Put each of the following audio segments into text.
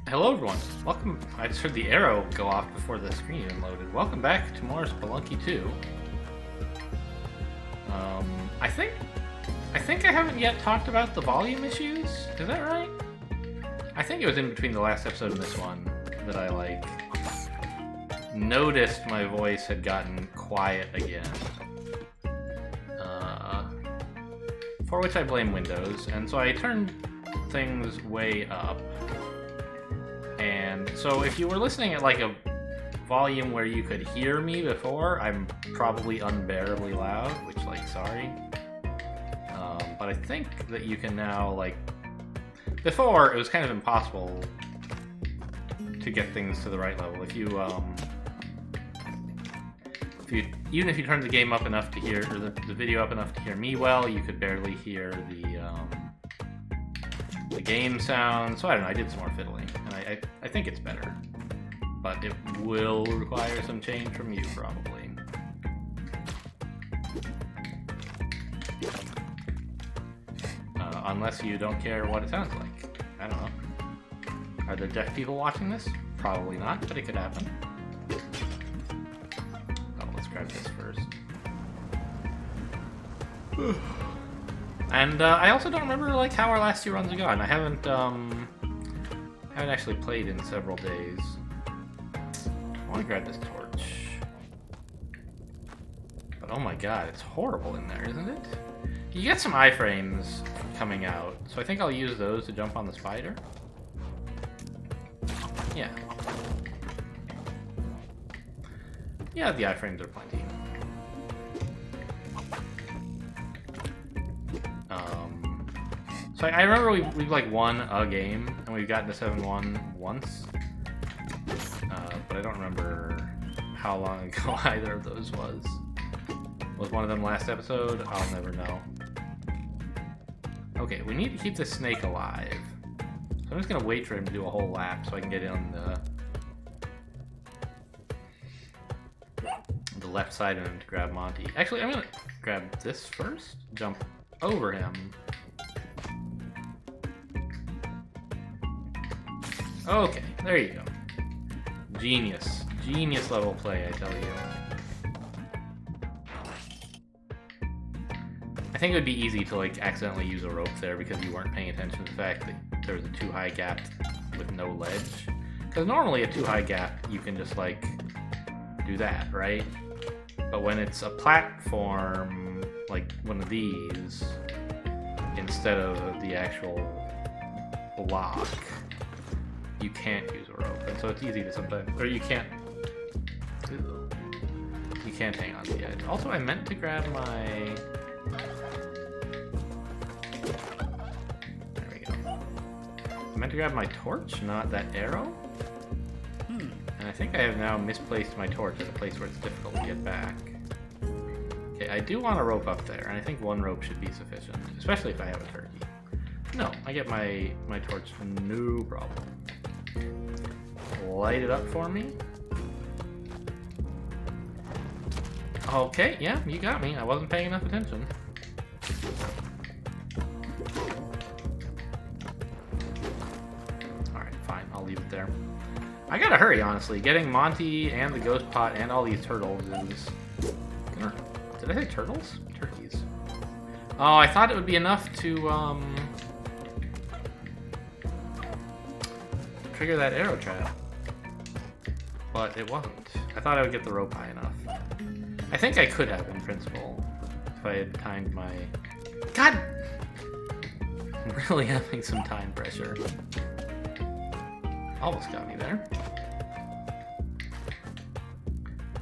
Hello everyone, welcome. I just heard the arrow go off before the screen even loaded. Welcome back to more Spelunky 2. I think I haven't yet talked about the volume issues. Is that right? I think it was in between the last episode and this one that I noticed my voice had gotten quiet again. For which I blame Windows, and so I turned things way up. And so if you were listening at like a volume where you could hear me before, I'm probably unbearably loud, which sorry. But I think that you can now before it was kind of impossible to get things to the right level. If you even if you turned the game up enough to hear, or the video up enough to hear me well, you could barely hear the game sound. So I don't know, I did some more fiddling, and I think it's better. But it will require some change from you, probably. Unless you don't care what it sounds like. I don't know. Are there deaf people watching this? Probably not, but it could happen. Oh, let's grab this first. And I also don't remember how our last 2 runs have gone. I haven't actually played in several days. I want to grab this torch. But oh my god, it's horrible in there, isn't it? You get some iframes coming out, so I think I'll use those to jump on the spider. Yeah. Yeah, the iframes are plenty. So I remember we've won a game, and we've gotten to 7-1 once. But I don't remember how long ago either of those was. Was one of them last episode? I'll never know. Okay, we need to keep this snake alive. So I'm just gonna wait for him to do a whole lap so I can get in on the left side of him to grab Monty. Actually, I'm gonna grab this first, jump over him. Okay, there you go. Genius. Genius level play, I tell you. I think it would be easy to accidentally use a rope there because you weren't paying attention to the fact that there was a too high gap with no ledge. Because normally a too high gap, you can just do that, right? But when it's a platform, like one of these, instead of the actual block, you can't use a rope, and so it's easy to sometimes, or you can't hang on to the edge. Also, I meant to grab my, there we go. I meant to grab my torch, not that arrow. And I think I have now misplaced my torch at a place where it's difficult to get back. Okay, I do want a rope up there, and I think 1 rope should be sufficient, especially if I have a turkey. No, I get my torch, no problem. Light it up for me. Okay, yeah, you got me. I wasn't paying enough attention. Alright, fine. I'll leave it there. I gotta hurry, honestly. Getting Monty and the ghost pot and all these turtles is... Did I say turtles? Turkeys. Oh, I thought it would be enough to, trigger that arrow trap. But it wasn't. I thought I would get the rope high enough. I think I could have, in principle, if I had timed my... God! I'm really having some time pressure. Almost got me there.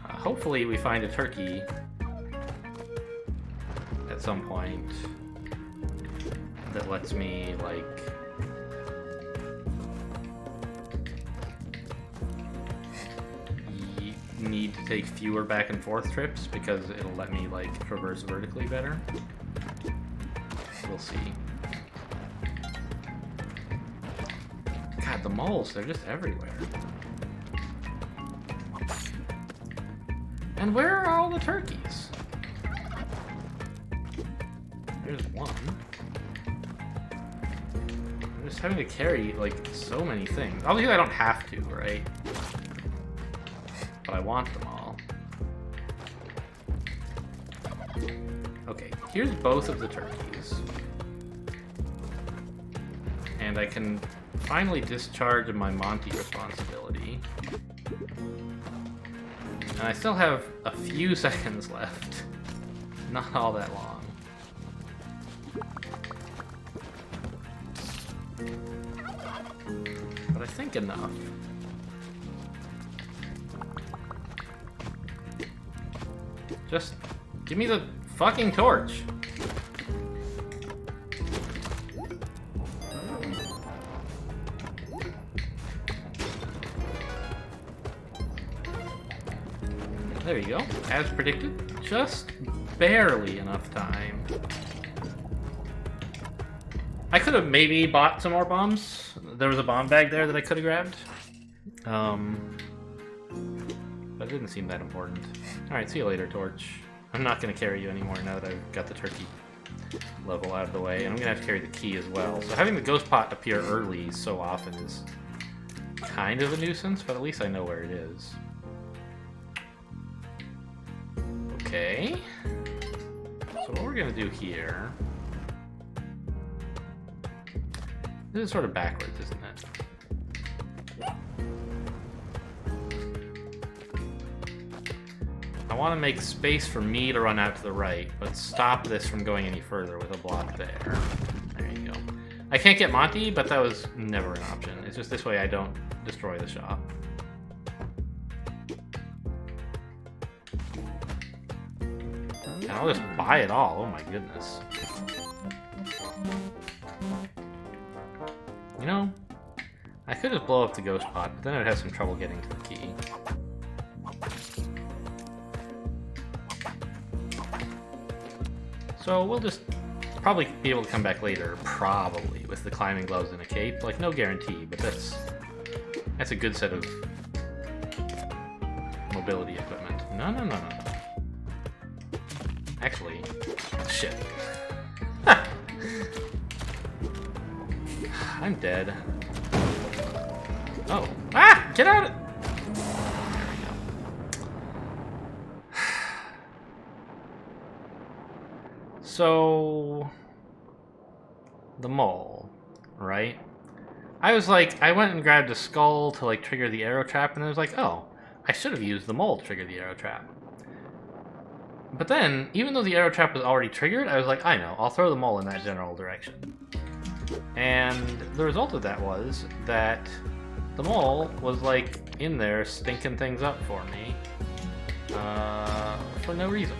Hopefully we find a turkey at some point that lets me, need to take fewer back and forth trips because it'll let me traverse vertically better. We'll see. God, the moles, they're just everywhere. And where are all the turkeys? There's one. just having to carry, like, so many things. Obviously I don't have to, right? But I want them all. Okay, here's both of the turkeys. And I can finally discharge my Monty responsibility. And I still have a few seconds left. Not all that long. But I think enough. Just give me the fucking torch. There you go. As predicted, just barely enough time. I could have maybe bought some more bombs. There was a bomb bag there that I could have grabbed. But it didn't seem that important. Alright, see you later, Torch. I'm not going to carry you anymore now that I've got the turkey level out of the way. And I'm going to have to carry the key as well. So having the ghost pot appear early so often is kind of a nuisance, but at least I know where it is. Okay. So what we're going to do here... This is sort of backwards, isn't it? I want to make space for me to run out to the right, but stop this from going any further with a block there. There you go. I can't get Monty, but that was never an option. It's just this way I don't destroy the shop. And I'll just buy it all. Oh my goodness. You know, I could just blow up the ghost pot, but then I'd have some trouble getting to the key. So we'll just probably be able to come back later, probably, with the climbing gloves and a cape. Like, no guarantee, but that's a good set of mobility equipment. No. Actually, shit. I'm dead. Oh. Ah! Get out of... There we go. So... The mole, right? I was like, I went and grabbed a skull to like trigger the arrow trap, and I was like, oh, I should have used the mole to trigger the arrow trap. But then, even though the arrow trap was already triggered, I was like, I know, I'll throw the mole in that general direction. And the result of that was that the mole was like in there stinking things up for me for no reason.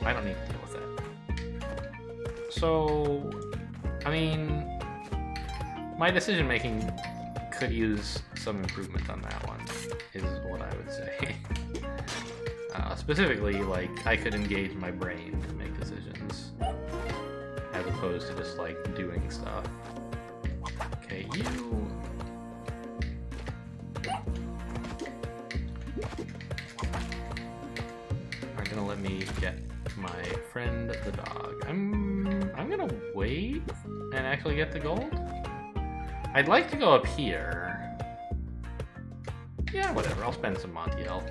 I don't need to deal with that. So, I mean, my decision making could use some improvement on that one, is what I would say. Specifically, like, I could engage my brain to make decisions, as opposed to just, like, doing stuff. Okay, you... are gonna let me get my friend the dog. I'm gonna wait and actually get the gold? I'd like to go up here. Yeah, whatever, I'll spend some Monty health.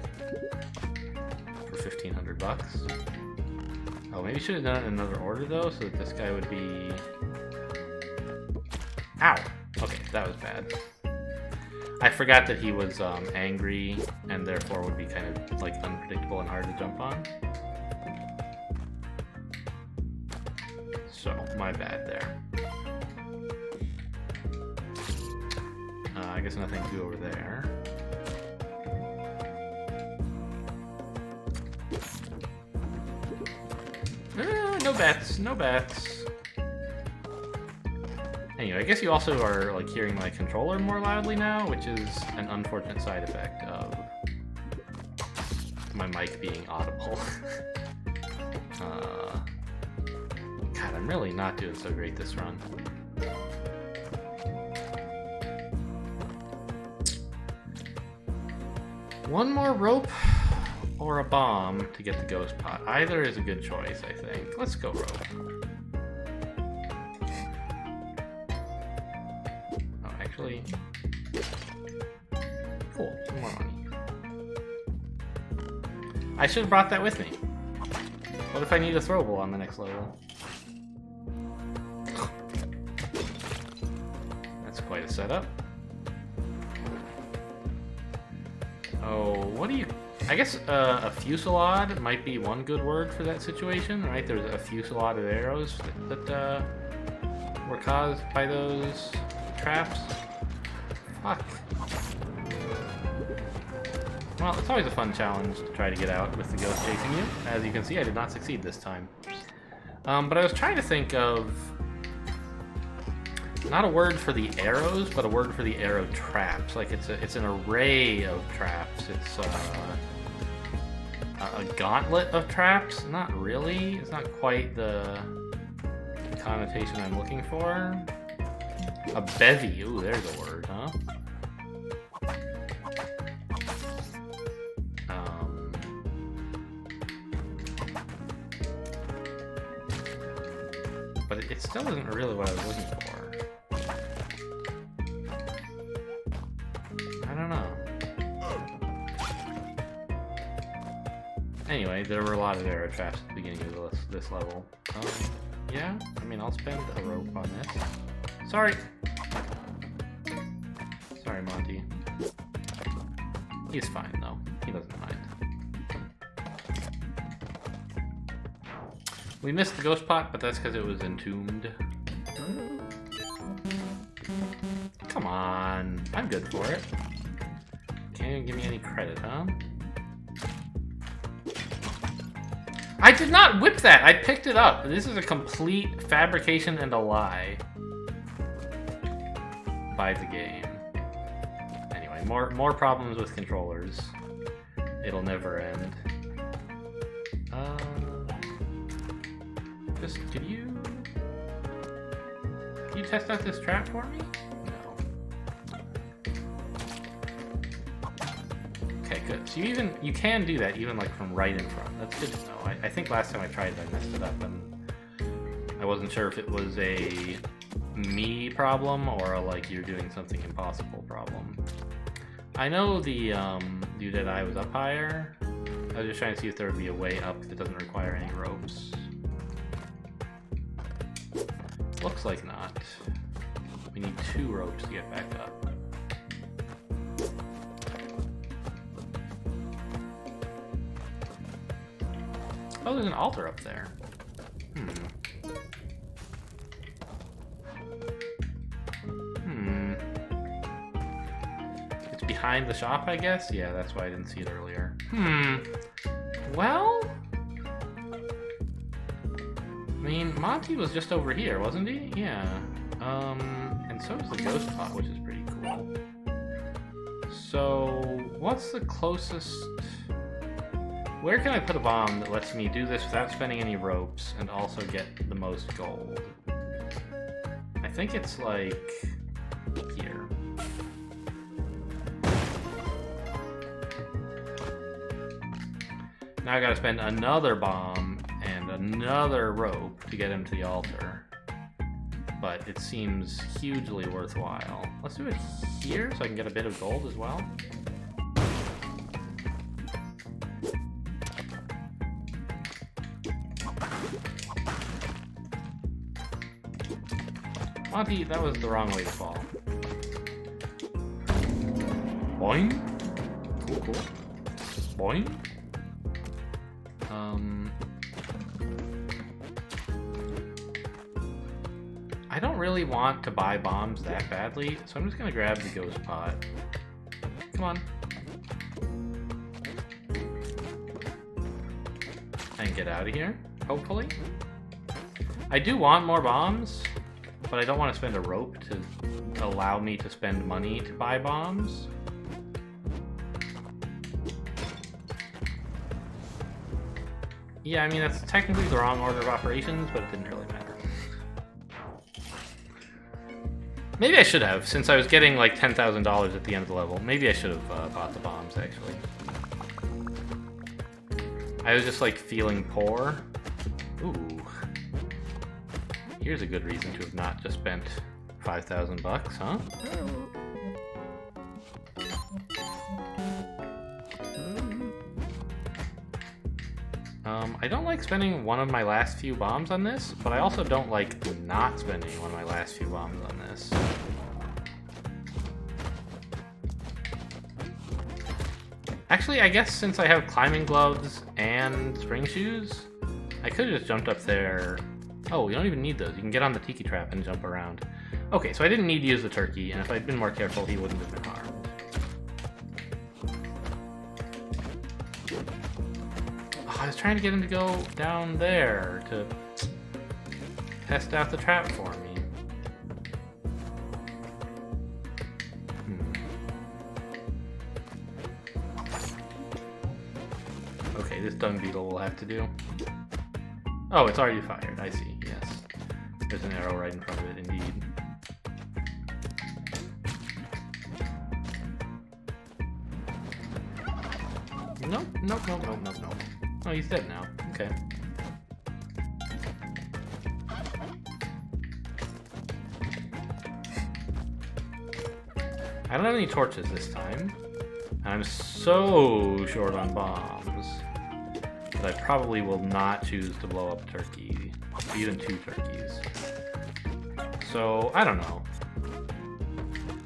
For 1,500 bucks. Oh, maybe should have done it in another order though, so that this guy would be... Ow! Okay, that was bad. I forgot that he was angry, and therefore would be kind of like unpredictable and hard to jump on. So, my bad there. I guess nothing to do over there. No bats, no bats. Anyway, I guess you also are like hearing my controller more loudly now, which is an unfortunate side effect of my mic being audible. God, I'm really not doing so great this run. One more rope or a bomb to get the ghost pot. Either is a good choice, I think. Let's go rope. Cool, some more money. I should have brought that with me. What if I need a throwable on the next level? That's quite a setup. Oh, what do you... I guess a fusillade might be one good word for that situation, right? There's a fusillade of arrows that were caused by those traps. Fuck. Well, it's always a fun challenge to try to get out with the ghost chasing you. As you can see, I did not succeed this time. But I was trying to think of... not a word for the arrows, but a word for the arrow traps. Like, it's an array of traps. It's a gauntlet of traps? Not really. It's not quite the connotation I'm looking for. A bevy. Ooh, there's a word, huh? But it still isn't really what I was looking for. I don't know. Anyway, there were a lot of arrow traps at the beginning of this level. Yeah? I mean, I'll spend a rope on this. Sorry! Sorry, Monty. He's fine, though. He doesn't mind. We missed the ghost pot, but that's because it was entombed. Come on. I'm good for it. Can't even give me any credit, huh? I did not whip that! I picked it up! This is a complete fabrication and a lie. By the game. Anyway, more problems with controllers. It'll never end. Can you test out this trap for me? No. Okay, good. So you can do that even like from right in front. That's good to know. I think last time I tried it, I messed it up, and I wasn't sure if it was a me problem or a, like, you're doing something impossible problem. I know the view that I was up higher. I was just trying to see if there would be a way up that doesn't require any ropes. Looks like not. We need 2 ropes to get back up. Oh, there's an altar up there. It's behind the shop, I guess? Yeah, that's why I didn't see it earlier. Well... I mean, Monty was just over here, wasn't he? Yeah. And so is the ghost pot, which is pretty cool. So, what's the closest... Where can I put a bomb that lets me do this without spending any ropes and also get the most gold? I think it's like... here. Now I gotta spend another bomb and another rope to get him to the altar. But it seems hugely worthwhile. Let's do it here so I can get a bit of gold as well. Monty, that was the wrong way to fall. Boing. Cool, cool. Boing. I don't really want to buy bombs that badly, so I'm just gonna grab the ghost pot. Come on. And get out of here, hopefully. I do want more bombs, but I don't want to spend a rope to allow me to spend money to buy bombs. Yeah, I mean, that's technically the wrong order of operations, but it didn't really matter. Maybe I should have, since I was getting like $10,000 at the end of the level. Maybe I should have bought the bombs, actually. I was just like feeling poor. Ooh. Here's a good reason to have not just spent 5,000 bucks, huh? I don't like spending one of my last few bombs on this, but I also don't like not spending one of my last few bombs on this. Actually, I guess since I have climbing gloves and spring shoes, I could have just jumped up there. Oh, you don't even need those. You can get on the tiki trap and jump around. Okay, so I didn't need to use the turkey, and if I'd been more careful, he wouldn't have been harmed. Oh, I was trying to get him to go down there to test out the trap for me. Okay, this dung beetle will have to do. Oh, it's already fired. I see, yes. There's an arrow right in front of it, indeed. Nope, nope, nope, nope, nope, nope. Oh, he's dead now. Okay. I don't have any torches this time. I'm so short on bombs that I probably will not choose to blow up a turkey, even 2 turkeys. So, I don't know.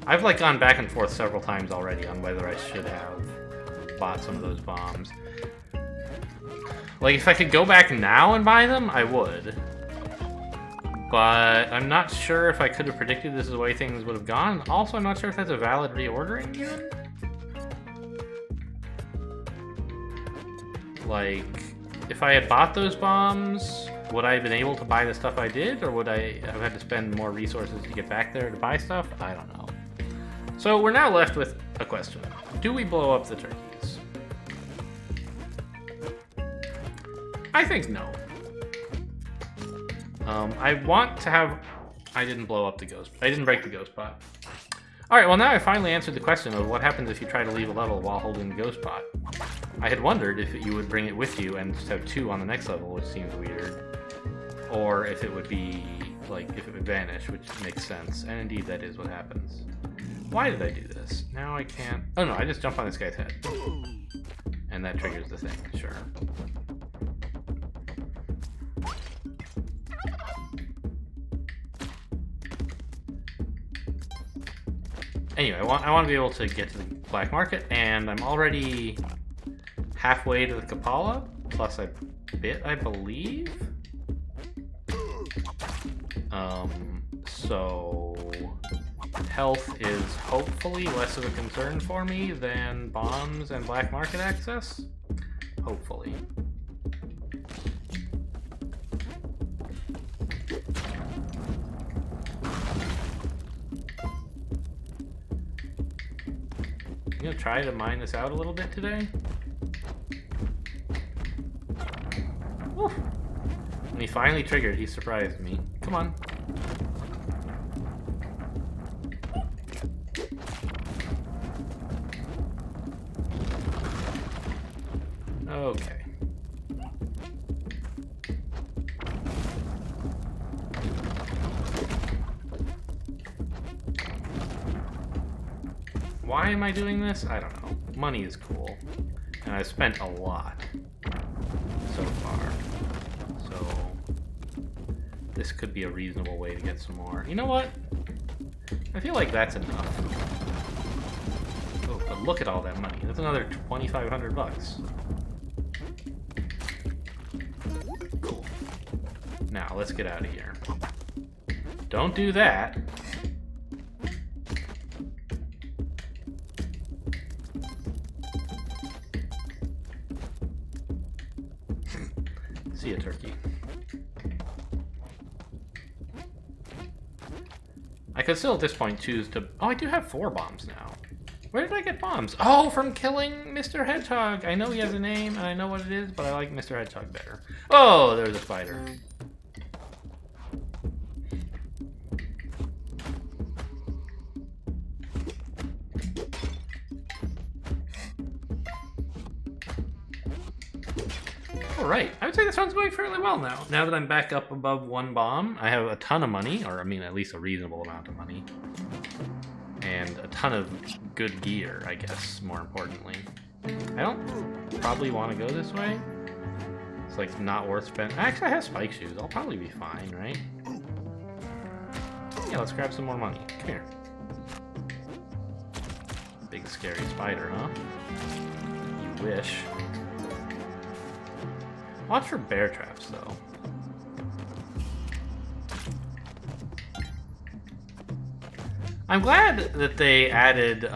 I've like gone back and forth several times already on whether I should have bought some of those bombs. Like, if I could go back now and buy them, I would. But I'm not sure if I could have predicted this is the way things would have gone. Also, I'm not sure if that's a valid reordering even. Like, if I had bought those bombs, would I have been able to buy the stuff I did? Or would I have had to spend more resources to get back there to buy stuff? I don't know. So we're now left with a question. Do we blow up the turkeys? I think no. I want to have... I didn't blow up the ghost. I didn't break the ghost pot. Alright, well now I finally answered the question of what happens if you try to leave a level while holding the ghost pot. I had wondered if you would bring it with you and just have 2 on the next level, which seems weird. Or if it would be, like, if it would vanish, which makes sense. And indeed, that is what happens. Why did I do this? Now I can't... Oh no, I just jump on this guy's head. And that triggers the thing, sure. Anyway, I want to be able to get to the black market, and I'm already halfway to the Kapala, plus a bit, I believe. So health is hopefully less of a concern for me than bombs and black market access. Hopefully. I'm gonna try to mine this out a little bit today. Woo. When he finally triggered, he surprised me. Come on. Okay. Why am I doing this? I don't know. Money is cool. And I've spent a lot so far. So this could be a reasonable way to get some more. You know what? I feel like that's enough. Oh, but look at all that money. That's another 2,500 bucks. Cool. Now, let's get out of here. Don't do that. See ya, turkey. I could still at this point choose to... Oh, I do have 4 bombs now. Where did I get bombs? Oh, from killing Mr. Hedgehog. I know he has a name, and I know what it is, but I like Mr. Hedgehog better. Oh, there's a spider. Alright, I would say this one's going fairly well now. Now that I'm back up above 1 bomb, I have a ton of money, or I mean at least a reasonable amount of money. And a ton of good gear, I guess, more importantly. I don't probably want to go this way. It's like not worth spending. Actually, I have spike shoes. I'll probably be fine, right? Yeah, let's grab some more money. Come here. Big scary spider, huh? You wish. Watch for bear traps, though. I'm glad that they added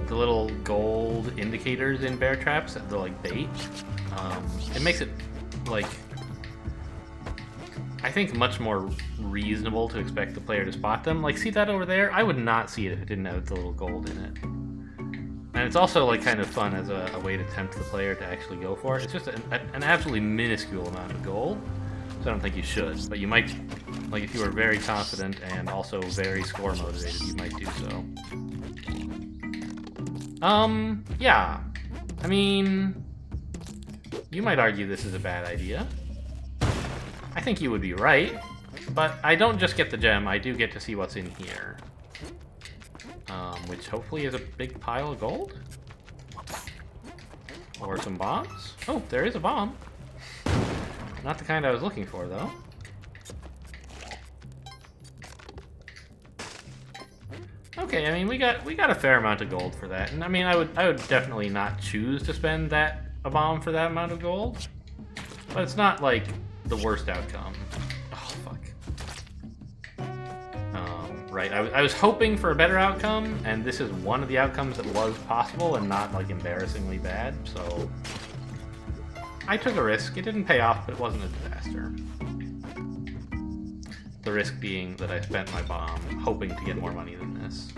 the little gold indicators in bear traps, the like bait. It makes it like I think much more reasonable to expect the player to spot them. Like, see that over there? I would not see it if it didn't have the little gold in it. And it's also like kind of fun as a way to tempt the player to actually go for it. It's just an absolutely minuscule amount of gold, so I don't think you should. But you might, like if you were very confident and also very score motivated, you might do so. Yeah. I mean, you might argue this is a bad idea. I think you would be right, but I don't just get the gem, I do get to see what's in here. Which hopefully is a big pile of gold? Or some bombs? Oh, there is a bomb. Not the kind I was looking for, though. Okay, I mean we got a fair amount of gold for that, and I mean I would definitely not choose to spend a bomb for that amount of gold, but it's not like the worst outcome. Oh fuck. Right, I was hoping for a better outcome, and this is one of the outcomes that was possible and not like embarrassingly bad. So I took a risk. It didn't pay off, but it wasn't a disaster. The risk being that I spent my bomb hoping to get more money than this.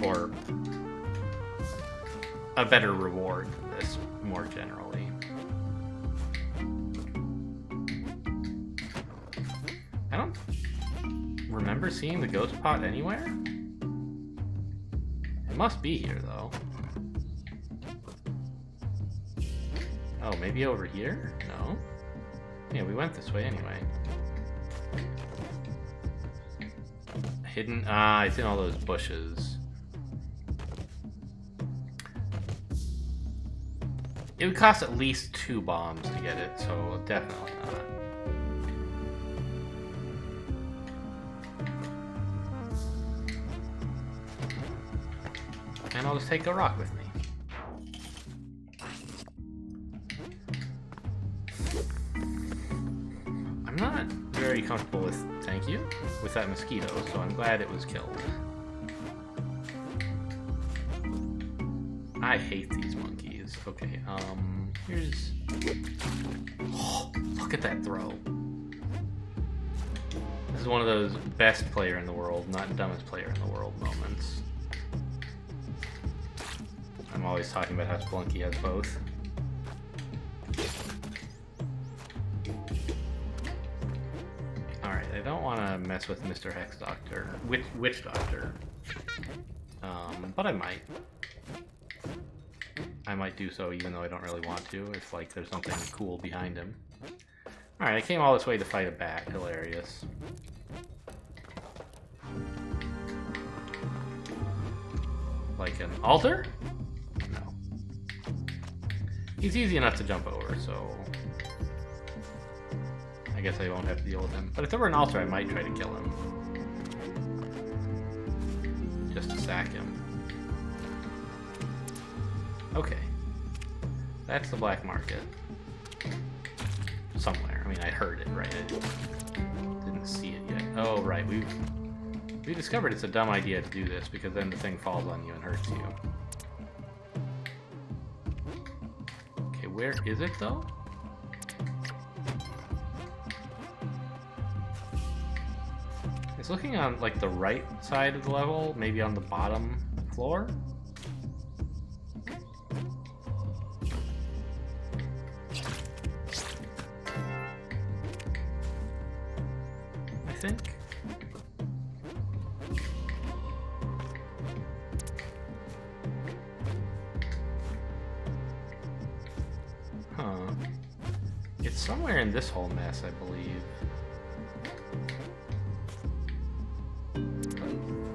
Or a better reward than this, more generally. I don't remember seeing the ghost pot anywhere? It must be here, though. Oh, maybe over here? No? Yeah, we went this way anyway. Hidden? Ah, it's in all those bushes. It would cost at least 2 bombs to get it, so definitely not. And I'll just take a rock with me. I'm not very comfortable with, thank you, with that mosquito, so I'm glad it was killed. I hate these monkeys. Okay, here's... Oh, look at that throw. This is one of those best player in the world, not dumbest player in the world moments. I'm always talking about how Spelunky has both. Alright, I don't want to mess with Mr. Hex Doctor. Witch Doctor. But I might. I might do so even though I don't really want to, if like there's something cool behind him. Alright, I came all this way to fight a bat. Hilarious. Like an altar? No. He's easy enough to jump over, so I guess I won't have to deal with him. But if there were an altar, I might try to kill him. Just to sack him. Okay. That's the black market. Somewhere. I mean, I heard it, right? I didn't see it yet. Oh, right. We discovered it's a dumb idea to do this, because then the thing falls on you and hurts you. Okay, where is it, though? It's looking on, like, the right side of the level, maybe on the bottom floor? I think. Huh. It's somewhere in this whole mess, I believe.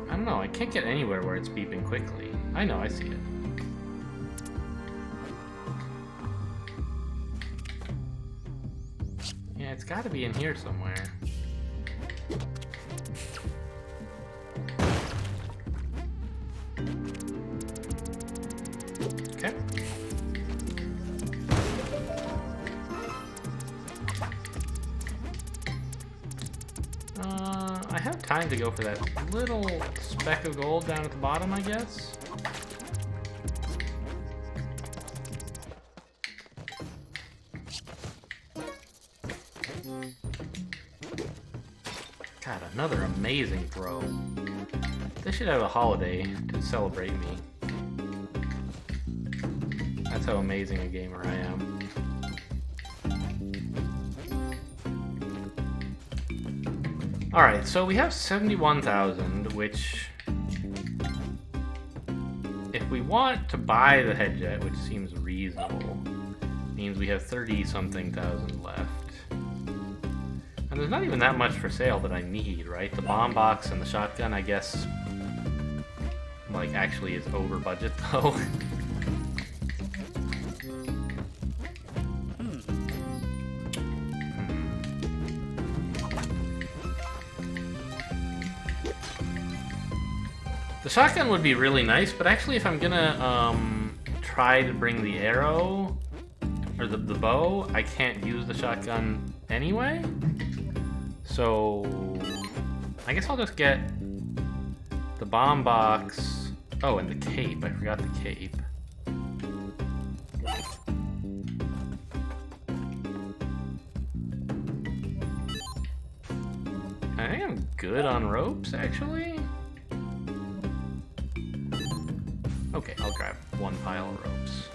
I don't know, I can't get anywhere where it's beeping quickly. I know, I see it. It's got to be in here somewhere. Okay. I have time to go for that little speck of gold down at the bottom, I guess. God, another amazing throw. They should have a holiday to celebrate me. That's how amazing a gamer I am. Alright, so we have 71,000, which... if we want to buy the head jet, which seems reasonable, means we have 30-something thousand left. And there's not even that much for sale that I need, right? The bomb box and the shotgun, I guess, like, actually is over budget, though. The shotgun would be really nice, but actually if I'm gonna try to bring the arrow, or the bow, I can't use the shotgun anyway. So I guess I'll just get the bomb box. Oh, and the cape. I forgot the cape. I think I'm good on ropes, actually. Okay, I'll grab one pile of ropes.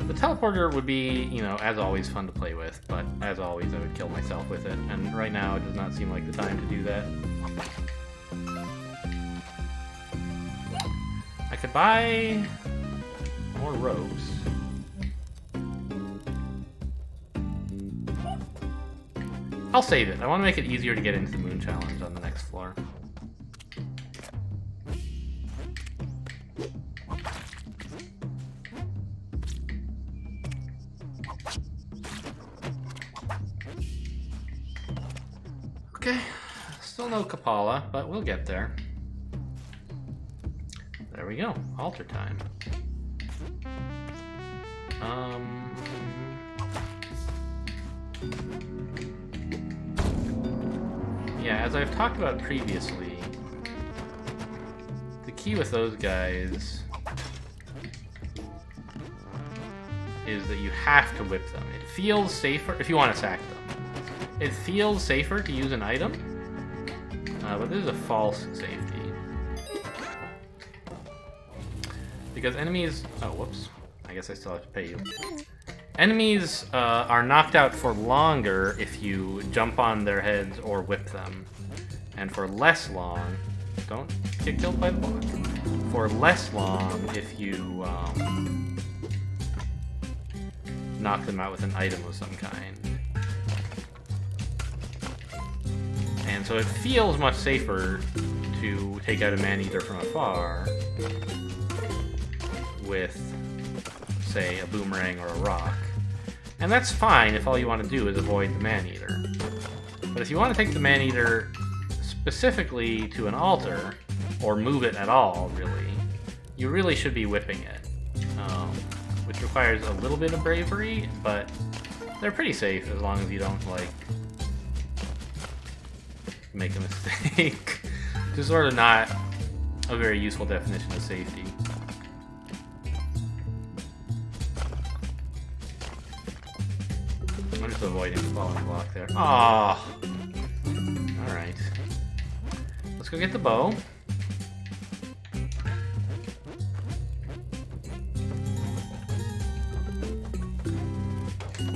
The teleporter would be, you know, as always fun to play with, but as always I would kill myself with it, and right now it does not seem like the time to do that. I could buy more ropes. I'll save it. I want to make it easier to get into the moon challenge on the next floor. Okay, still no Kapala, but we'll get there. There we go, altar time. Yeah, as I've talked about previously, the key with those guys is that you have to whip them. It feels safer if you want to sack them. It feels safer to use an item, but this is a false safety. Because enemies... oh, whoops. I guess I still have to pay you. Enemies are knocked out for longer if you jump on their heads or whip them. And for less long... don't get killed by the block. For less long if you knock them out with an item of some kind. And so it feels much safer to take out a man-eater from afar with, say, a boomerang or a rock. And that's fine if all you want to do is avoid the man-eater. But if you want to take the man-eater specifically to an altar, or move it at all, really, you really should be whipping it. Which requires a little bit of bravery, but they're pretty safe as long as you don't, like, make a mistake. Which is sort of not a very useful definition of safety. I'm just avoiding the falling block there. Aww. Alright. Let's go get the bow.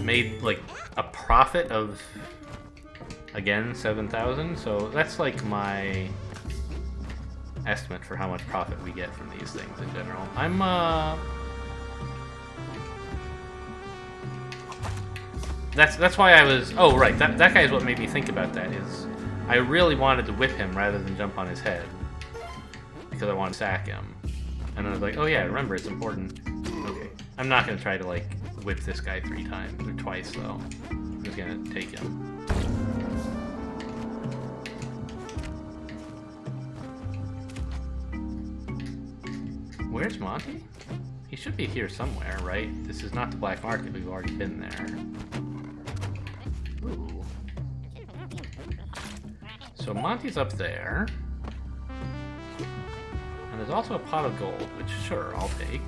Made, like, a profit of, again, 7,000, so that's, like, my estimate for how much profit we get from these things in general. I'm, That's why I was... oh, right, that guy is what made me think about that, is I really wanted to whip him rather than jump on his head. Because I wanted to sack him. And I was like, oh yeah, remember, it's important. Okay. I'm not gonna try to like whip this guy 3 times or twice though. I'm just gonna take him. Where's Monty? He should be here somewhere, right? This is not the black market. We've already been there. Ooh. So Monty's up there. And there's also a pot of gold, which sure, I'll take.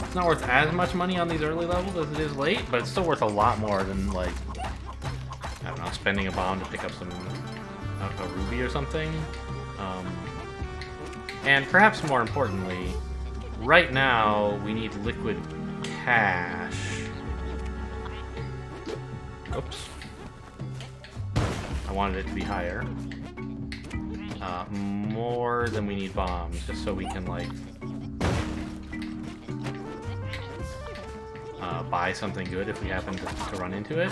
It's not worth as much money on these early levels as it is late, but it's still worth a lot more than, like, I don't know, spending a bomb to pick up some, a ruby or something. And perhaps more importantly, right now we need liquid cash. Oops. I wanted it to be higher. More than we need bombs, just so we can, like, buy something good if we happen to run into it.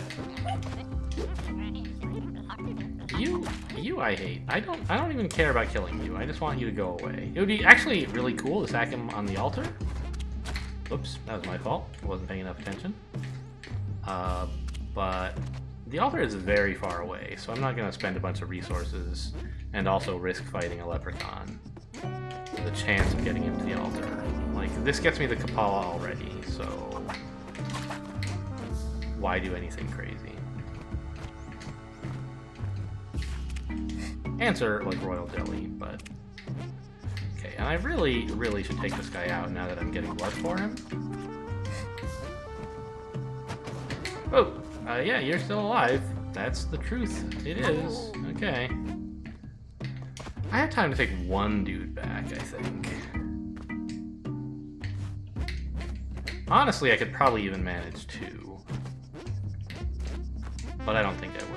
You I hate. I don't even care about killing you. I just want you to go away. It would be actually really cool to sack him on the altar. Oops, that was my fault. I wasn't paying enough attention. But the altar is very far away, so I'm not going to spend a bunch of resources and also risk fighting a leprechaun for the chance of getting him to the altar. Like, this gets me the Kapala already, so why do anything crazy? Answer, like, royal jelly, but okay, and I really should take this guy out now that I'm getting blood for him. Oh, yeah, you're still alive. That's the truth. It is. Okay. I have time to take one dude back, I think. Honestly, I could probably even manage 2. But I don't think I will.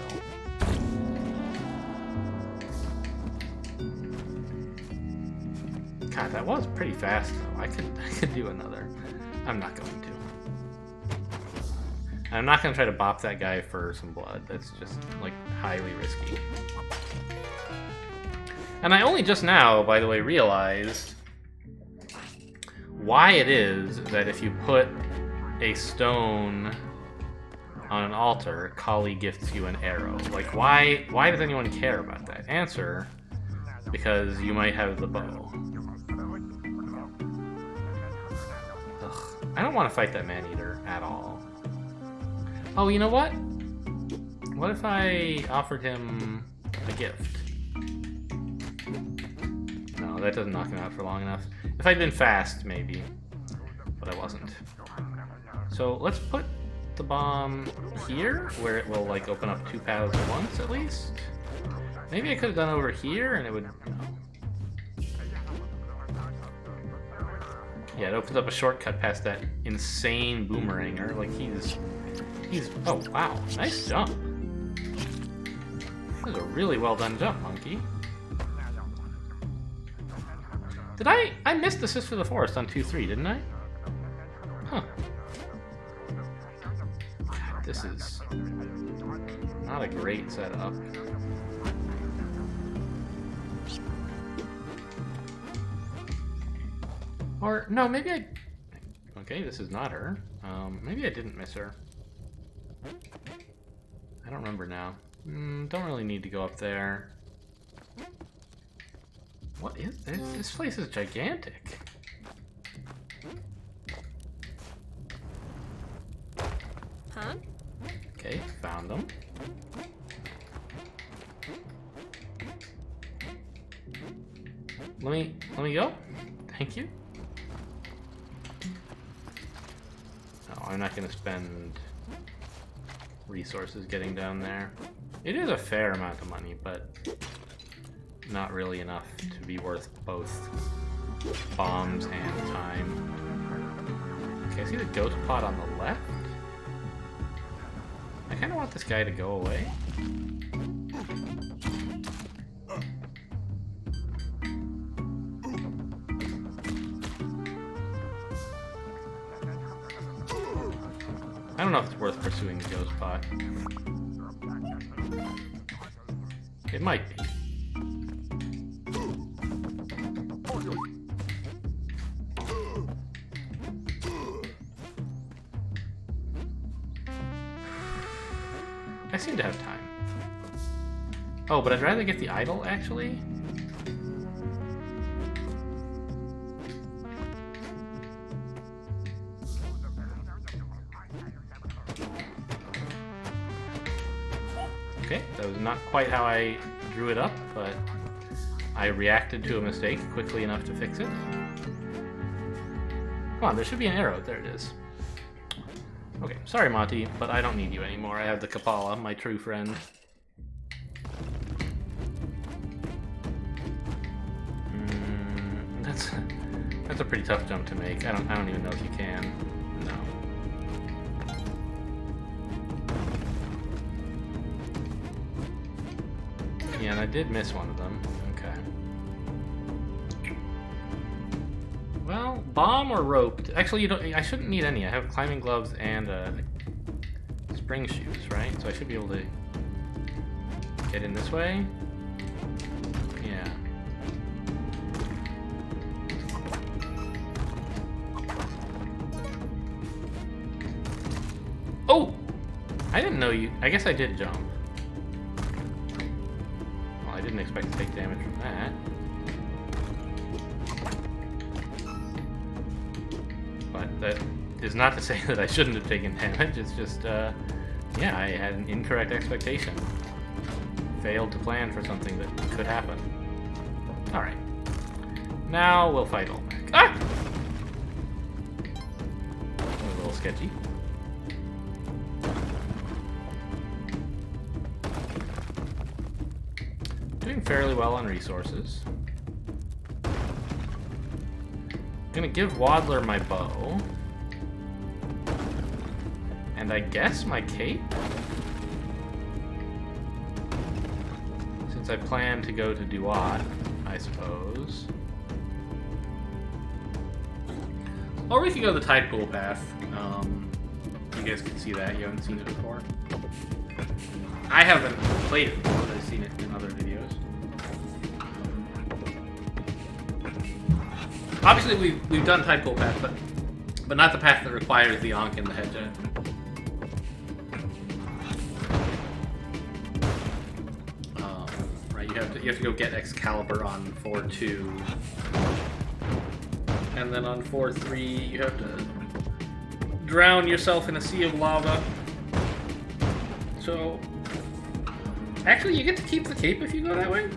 God, that was pretty fast, though. I could do another. I'm not going to. I'm not going to try to bop that guy for some blood. That's just, like, highly risky. And I only just now, by the way, realized why it is that if you put a stone on an altar, Kali gifts you an arrow. Like, why does anyone care about that? Answer, because you might have the bow. I don't want to fight that man-eater at all. Oh, you know what? What if I offered him a gift? No, that doesn't knock him out for long enough. If I'd been fast, maybe. But I wasn't. So let's put the bomb here, where it will, like, open up 2 paths at once, at least. Maybe I could have done over here, and it would... No. Yeah, it opens up a shortcut past that insane boomeranger. Like, he's... Oh, wow. Nice jump. That was a really well done jump, monkey. Did I missed Assist for the Forest on 2-3, didn't I? Huh. God, this is not a great setup. Or, no, maybe I... Okay, this is not her. Maybe I didn't miss her. I don't remember now. Don't really need to go up there. What is this? This place is gigantic. Huh? Okay, found them. Let me go. Thank you. No, I'm not gonna spend resources getting down there. It is a fair amount of money, but not really enough to be worth both bombs and time. Okay, I see the ghost pot on the left. I kind of want this guy to go away. I don't know if it's worth pursuing the ghost pot. It might be. I seem to have time. Oh, but I'd rather get the idol, actually. Okay, that was not quite how I drew it up, but I reacted to a mistake quickly enough to fix it. Come on, there should be an arrow. There it is. Okay, sorry, Monty, but I don't need you anymore. I have the Kapala, my true friend. That's a pretty tough jump to make. I don't even know if you can. No. Yeah, and I did miss one of them. Okay. Well, bomb or rope? Actually, you don't. I shouldn't need any. I have climbing gloves and spring shoes, right? So I should be able to get in this way. Yeah. Oh! I didn't know you. I guess I did jump. Well, I didn't expect to take damage from that. But that is not to say that I shouldn't have taken damage. It's just, yeah, I had an incorrect expectation. Failed to plan for something that could happen. Alright. Now we'll fight Olmec. Ah! That was a little sketchy. Doing fairly well on resources. I'm gonna give Waddler my bow. And I guess my cape? Since I plan to go to Duat, I suppose. Or we could go the tide pool path. You guys can see that. You haven't seen it before. I haven't played it before, but I've seen it in other videos. Obviously, we've done tide pool path, but not the path that requires the Ankh and the Hedja. Right, you have to go get Excalibur on 4-2, and then on 4-3 you have to drown yourself in a sea of lava. So, actually, you get to keep the cape if you go that way.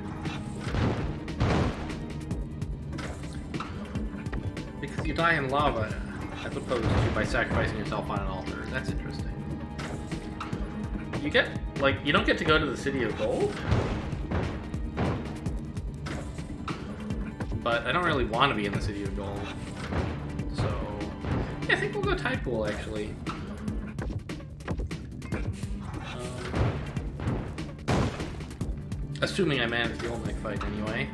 Because you die in lava, as opposed to by sacrificing yourself on an altar. That's interesting. You get, like, you don't get to go to the City of Gold? But I don't really want to be in the City of Gold. So, yeah, I think we'll go tide pool, actually. Assuming I manage the Olmec fight anyway.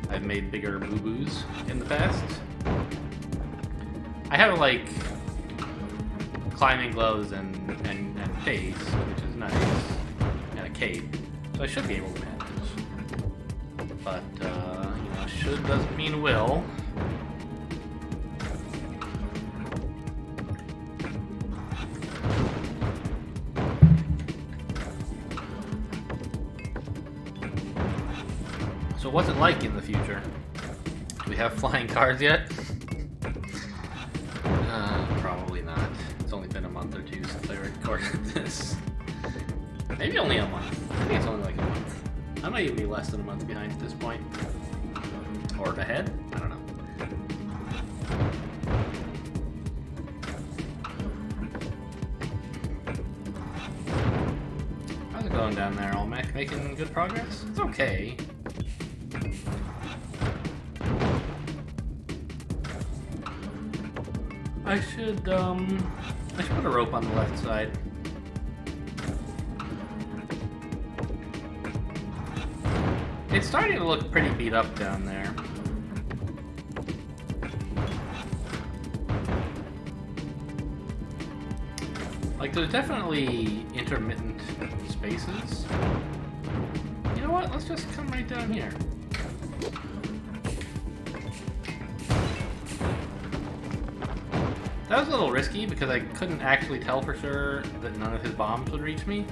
I've made bigger boo-boos in the past. I have, like, climbing gloves and face, which is nice, and a cape, so I should be able to manage. But, you know, should doesn't mean will. So what's it like in the future? Do we have flying cars yet? Probably not. It's only been a month or two since I recorded this. Maybe only a month. I think it's only like a month. I might even be less than a month behind at this point. Or ahead? I don't know. How's it going down there, Olmec? Making good progress? It's okay. I should put a rope on the left side. It's starting to look pretty beat up down there. Like, there's definitely intermittent spaces. You know what? Let's just come right down here. That was a little risky because I couldn't actually tell for sure that none of his bombs would reach me.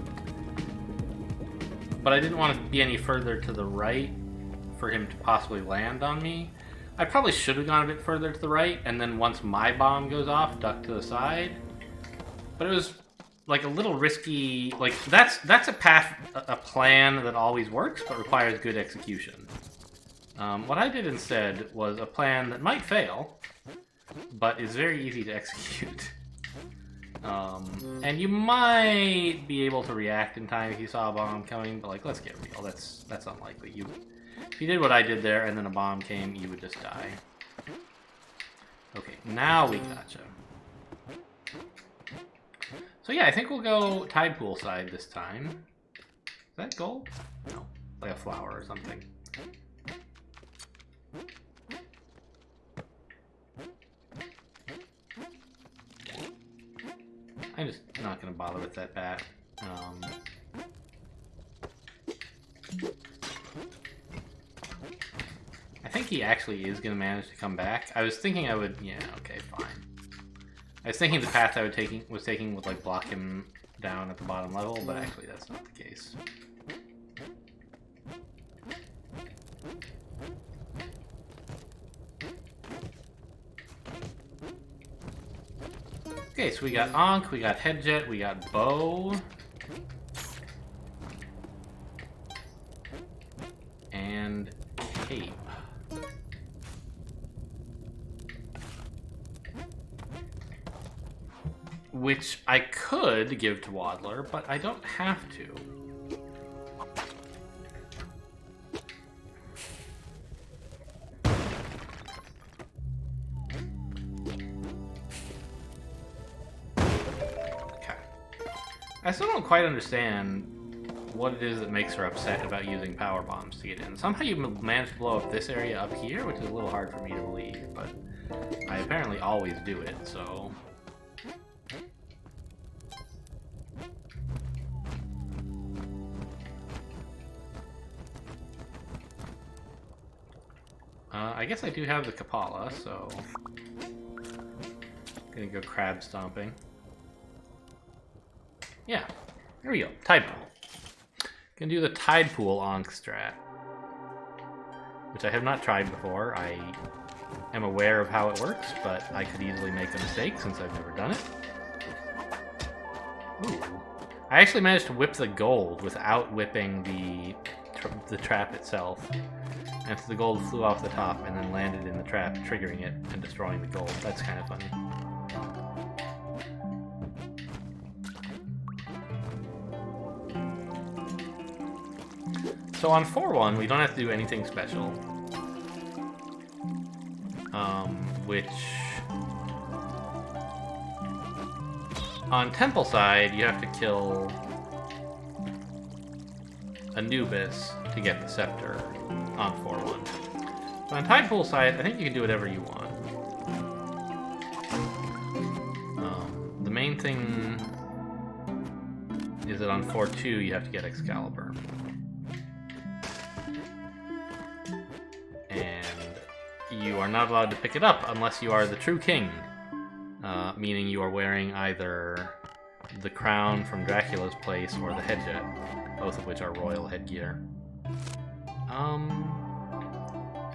but I didn't want to be any further to the right for him to possibly land on me. I probably should have gone a bit further to the right, and then once my bomb goes off, duck to the side. But it was like a little risky. Like that's a path, a plan that always works, but requires good execution. What I did instead was a plan that might fail, but is very easy to execute. And you might be able to react in time if you saw a bomb coming, but like, let's get real. That's unlikely. If you did what I did there and then a bomb came, you would just die. Okay, now we gotcha. So yeah, I think we'll go tide pool side this time. Is that gold? No, like a flower or something. I'm just not going to bother with that bat. I think he actually is going to manage to come back. I was thinking I would... Yeah, okay, fine. I was thinking the path I was taking would like block him down at the bottom level, but actually that's not the case. Okay, so we got Ankh, we got Headjet, we got Bow. And Cape. Which I could give to Waddler, but I don't have to. I still don't quite understand what it is that makes her upset about using power bombs to get in. Somehow you managed to blow up this area up here, which is a little hard for me to believe, but I apparently always do it, so... I guess I do have the Kapala, so... Gonna go crab stomping. Yeah, here we go. Tide pool. Can do the tide pool Ankh strat, which I have not tried before. I am aware of how it works, but I could easily make a mistake since I've never done it. Ooh. I actually managed to whip the gold without whipping the trap itself. And so the gold flew off the top and then landed in the trap, triggering it and destroying the gold. That's kind of funny. So on 4-1, we don't have to do anything special. Which... On Temple side, you have to kill Anubis to get the scepter on 4-1. But on Tide Pool side, I think you can do whatever you want. The main thing is that on 4-2, you have to get Excalibur. You are not allowed to pick it up unless you are the true king, meaning you are wearing either the crown from Dracula's place or the headjet, both of which are royal headgear.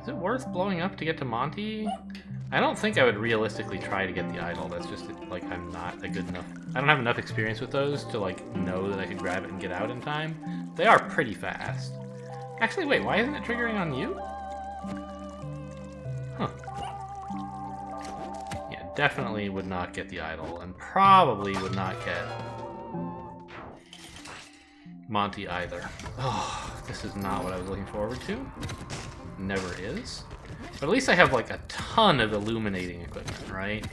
Is it worth blowing up to get to Monty? I don't think I would realistically try to get the idol. That's just, like, I'm not a good enough... I don't have enough experience with those to, like, know that I could grab it and get out in time. They are pretty fast. Actually, wait, why isn't it triggering on you? Huh. Yeah, definitely would not get the idol, and probably would not get Monty either. Oh, this is not what I was looking forward to. Never is. But at least I have like a ton of illuminating equipment, right?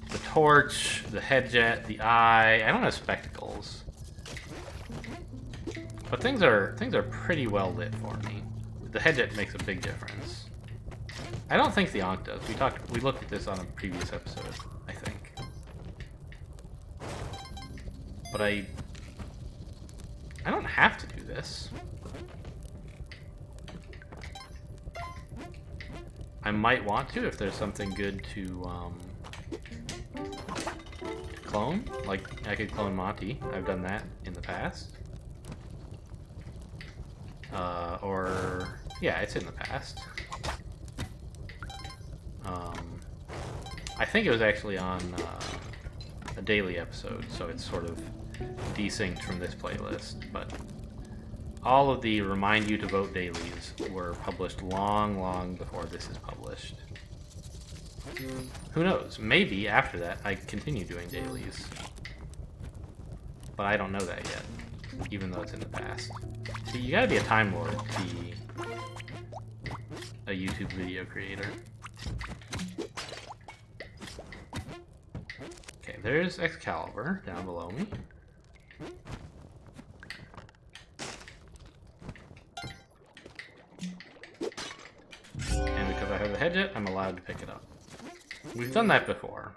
The torch, the headjet, the eye. I don't have spectacles. But things are pretty well lit for me. The headjet makes a big difference. I don't think the Ankh does. We looked at this on a previous episode, I think. But I don't have to do this. I might want to if there's something good to clone. Like, I could clone Monty. I've done that in the past. Or yeah, it's in the past. I think it was actually on a daily episode, so it's sort of desynced from this playlist, but all of the remind you to vote dailies were published long before this is published. Who knows? Maybe after that I continue doing dailies. But I don't know that yet, even though it's in the past. See, you gotta be a Time Lord to be a YouTube video creator. Okay, there's Excalibur down below me. And because I have a Hedget, I'm allowed to pick it up. We've done that before,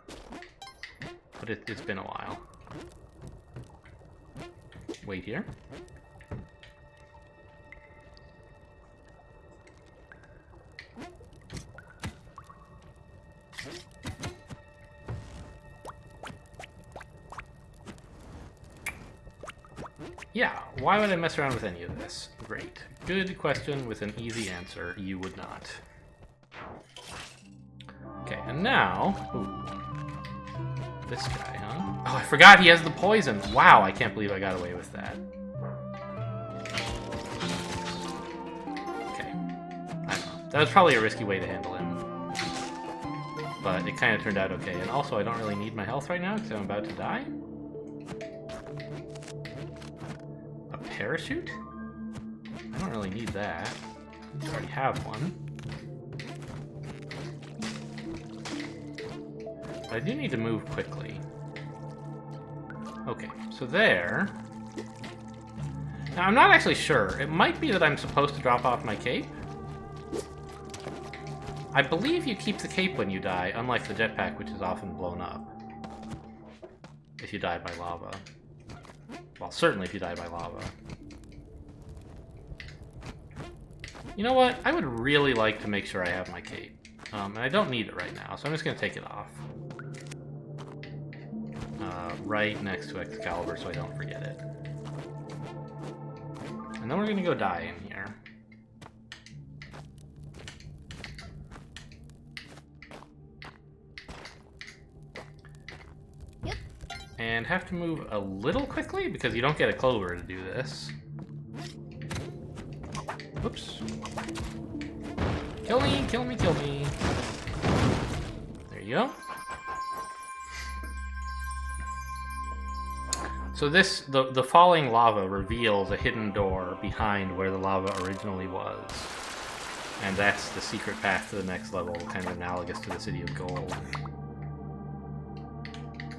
but it's been a while. Wait here. Yeah, why would I mess around with any of this? Great. Good question with an easy answer. You would not. Okay, and now... Ooh, this guy, huh? Oh, I forgot he has the poison! Wow, I can't believe I got away with that. Okay. I don't know. That was probably a risky way to handle him. But it kind of turned out okay. And also, I don't really need my health right now because I'm about to die. A parachute? I don't really need that. I already have one. But I do need to move quickly. Okay, so there. Now, I'm not actually sure. It might be that I'm supposed to drop off my cape. I believe you keep the cape when you die, unlike the jetpack, which is often blown up. If you die by lava. Well, certainly if you die by lava. You know what? I would really like to make sure I have my cape. And I don't need it right now, so I'm just going to take it off. Right next to Excalibur so I don't forget it. And then we're going to go die in here. Yep. And have to move a little quickly because you don't get a clover to do this. Whoops. Kill me, kill me, kill me. There you go. So this, the falling lava reveals a hidden door behind where the lava originally was. And that's the secret path to the next level, kind of analogous to the City of Gold.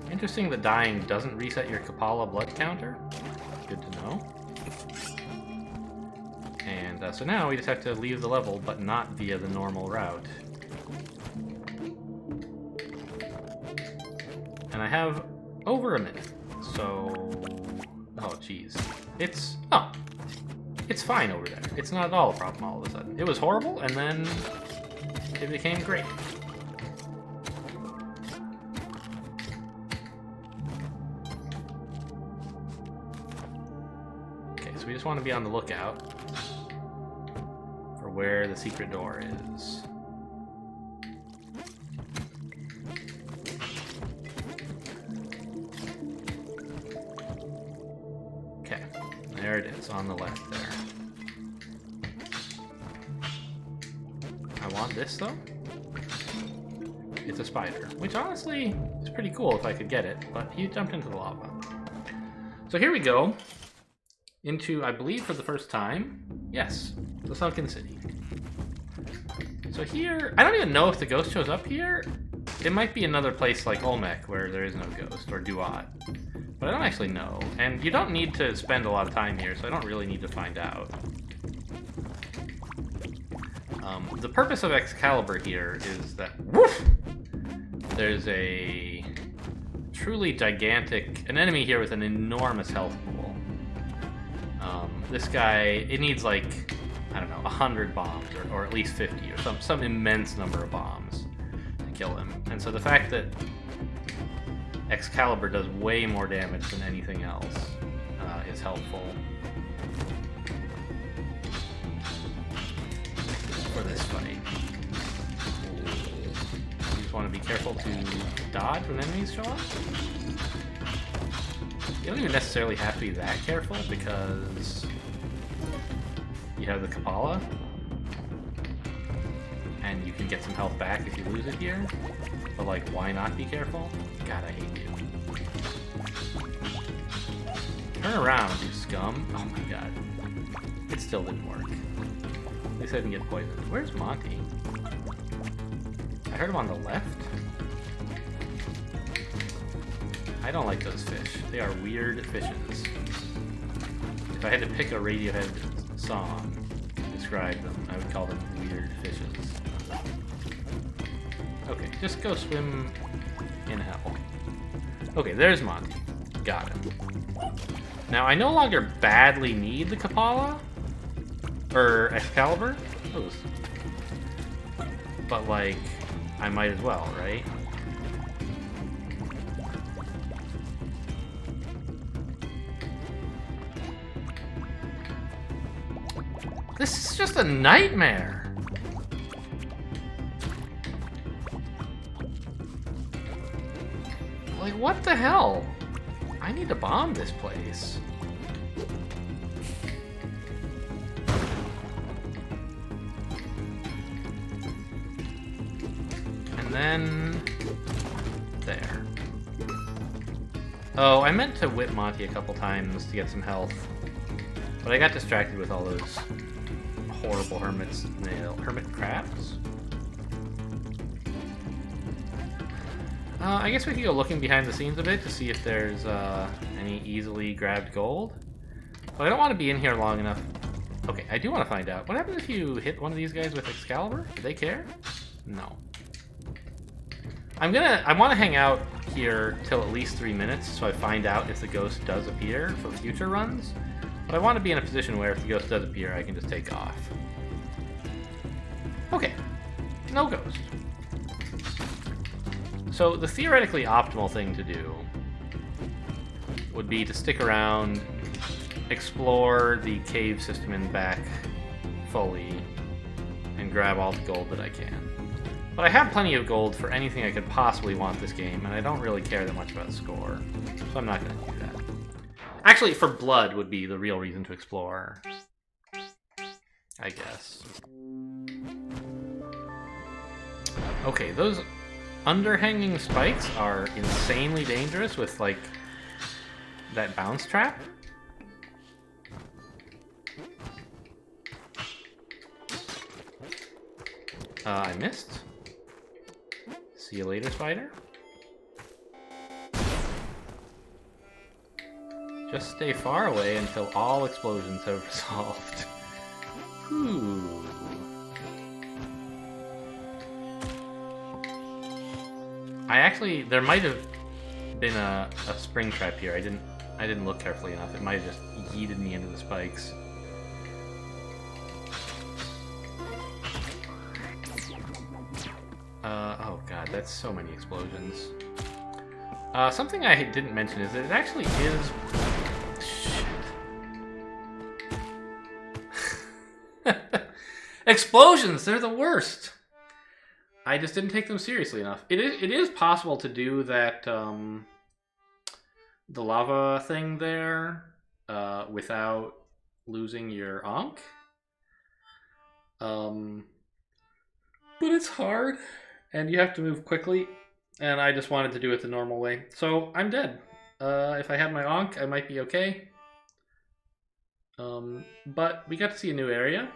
Interesting that dying doesn't reset your Kapala blood counter. Good to know. And so now we just have to leave the level, but not via the normal route. And I have over a minute. So, oh geez, it's fine over there. It's not at all a problem all of a sudden. It was horrible, and then it became great. Okay, so we just want to be on the lookout for where the secret door is. There it is, on the left there. I want this, though. It's a spider, which honestly is pretty cool if I could get it, but he jumped into the lava. So here we go into, I believe for the first time, yes, the Sunken City. So here, I don't even know if the ghost shows up here. It might be another place like Olmec where there is no ghost, or Duat. But I don't actually know, and you don't need to spend a lot of time here, so I don't really need to find out. The purpose of Excalibur here is that, woof! There's a truly gigantic, an enemy here with an enormous health pool. This guy, it needs like, I don't know, 100 bombs, or at least 50, or some immense number of bombs to kill him. And so the fact that Excalibur does way more damage than anything else is helpful. for this fight. You just want to be careful to dodge when enemies show up. You don't even necessarily have to be that careful because you have the Kapala. And you can get some health back if you lose it here. But like, why not be careful? God, I hate you. Turn around, you scum. Oh my god. It still didn't work. At least I didn't get poisoned. Where's Monty? I heard him on the left. I don't like those fish. They are weird fishes. If I had to pick a Radiohead song to describe them, I would call them weird fishes. Okay, just go swim in hell. Okay, there's Monty. Got him. Now, I no longer badly need the Kapala, or Excalibur, but like, I might as well, right? This is just a nightmare! Like, what the hell? I need to bomb this place. And then... there. Oh, I meant to whip Monty a couple times to get some health. But I got distracted with all those horrible hermit crabs. I guess we could go looking behind the scenes a bit to see if there's any easily grabbed gold. But I don't want to be in here long enough. Okay, I do want to find out. What happens if you hit one of these guys with Excalibur? Do they care? No. I want to hang out here till at least 3 minutes so I find out if the ghost does appear for future runs. But I want to be in a position where if the ghost does appear, I can just take off. Okay. No ghost. So the theoretically optimal thing to do would be to stick around, explore the cave system in back fully, and grab all the gold that I can. But I have plenty of gold for anything I could possibly want this game, and I don't really care that much about score, so I'm not going to do that. Actually, for blood would be the real reason to explore, I guess. Okay, those underhanging spikes are insanely dangerous with, like, that bounce trap. I missed. See you later, spider. Just stay far away until all explosions have resolved. Whew. There might have been a spring trap here. I didn't look carefully enough. It might have just yeeted me into the spikes. Oh god, that's so many explosions. Something I didn't mention is that it actually is... Shit. Explosions! They're the worst! I just didn't take them seriously enough. It is possible to do that, the lava thing there, without losing your Ankh. But it's hard, and you have to move quickly, and I just wanted to do it the normal way. So, I'm dead. If I had my Ankh, I might be okay. But we got to see a new area,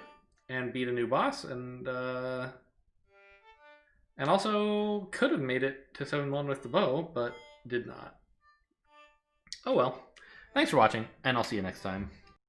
and beat a new boss, and also could have made it to 7-1 with the bow, but did not. Oh well. Thanks for watching, and I'll see you next time.